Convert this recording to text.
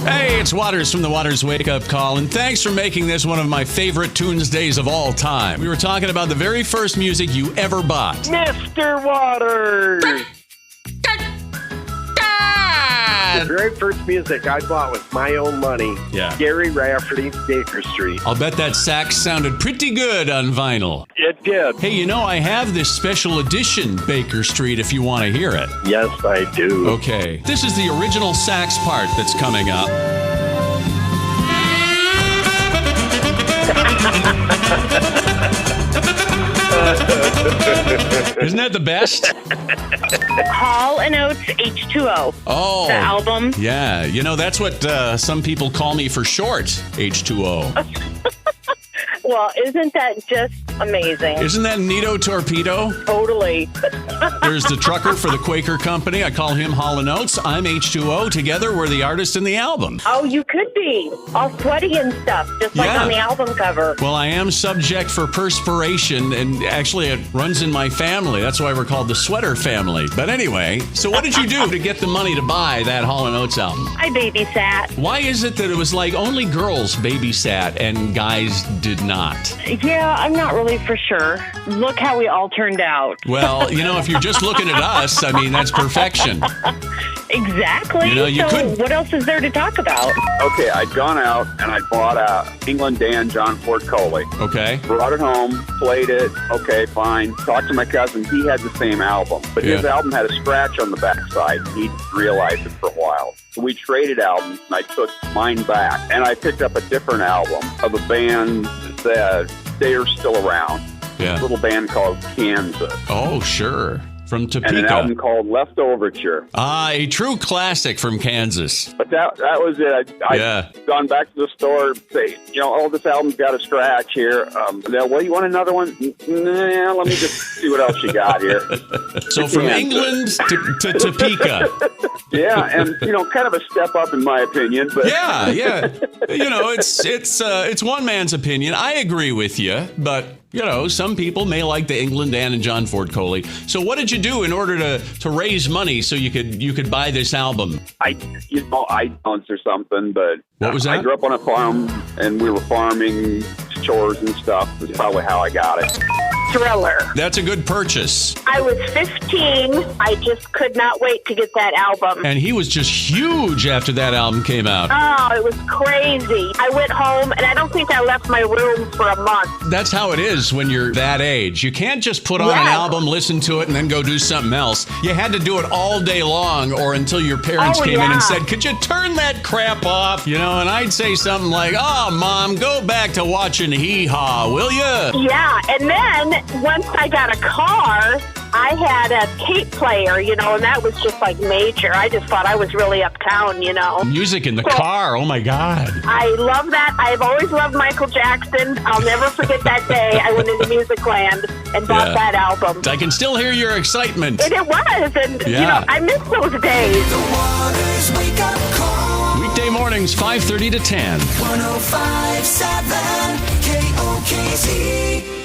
Hey, it's Waters from the Waters Wake Up Call, and thanks for making this one of my favorite TuNesDays of all time. We were talking about the very first music you ever bought. Mr. Waters! The very first music I bought with my own money. Yeah. Gary Rafferty's Baker Street. I'll bet that sax sounded pretty good on vinyl. It did. Hey, you know, I have this special edition Baker Street if you want to hear it. Yes, I do. Okay. This is the original sax part that's coming up. Isn't that the best? Hall & Oates H2O. Oh. The album. Yeah. You know, that's what some people call me for short, H2O. Well, isn't that just amazing? Isn't that Nito Torpedo? Totally. There's the trucker for the Quaker Company. I call him Hall & Oates. I'm H2O. Together, we're the artist in the album. Oh, you could be. All sweaty and stuff, just like Yeah. on the album cover. Well, I am subject for perspiration, and actually it runs in my family. That's why we're called the Sweater Family. But anyway, so what did you do to get the money to buy that Hall & Oates album? I babysat. Why is it that it was like only girls babysat and guys did not? Yeah, I'm not really for sure. Look how we all turned out. Well, you know, if you're just looking at us, I mean, that's perfection. Exactly. You know, you so could- what else is there to talk about? Okay, I'd gone out and I bought a England Dan John Ford Coley. Okay. Brought it home, played it. Okay, fine. Talked to my cousin. He had the same album, but his Yeah. album had a scratch on the backside. He realized it for a while. So we traded albums, and I took mine back, and I picked up a different album of a band that they are still around. Yeah. A little band called Kansas, Oh, sure. From and an album Topeka. called Leftoverture. Ah, a true classic from Kansas. But that was it. Yeah. I'd gone back to the store, say, oh, this album's got a scratch here. Well, you want another one? Nah, let me just see what else you got here. So from Yeah. England to Topeka. Yeah, and kind of a step up in my opinion. But Yeah, yeah. You know, it's one man's opinion. I agree with you, but some people may like the England Dan and John Ford Coley. So what did you do in order to raise money so you could buy this album? I or something. But What was I that? grew up on a farm, and we were farming chores and stuff. That's probably how I got it. Thriller. That's a good purchase. I was 15. I just could not wait to get that album. And he was just huge after that album came out. Oh, it was crazy. I went home, and I don't think I left my room for a month. That's how it is when you're that age. You can't just put on an Yeah. album, listen to it, and then go do something else. You had to do it all day long or until your parents Oh, came in yeah. and said, could you turn that crap off? And I'd say something like, oh, Mom, go back to watching Hee Haw, will you? Yeah, and then once I got a car, I had a tape player, and that was just like major. I just thought I was really uptown, Music in the Cool. car, oh my God. I love that. I've always loved Michael Jackson. I'll never forget that day I went into Musicland and bought Yeah. that album. I can still hear your excitement. And it was, and Yeah. I miss those days. The Waters Wake Up Call. Weekday mornings, 5:30 to 10. 105.7 KOKZ.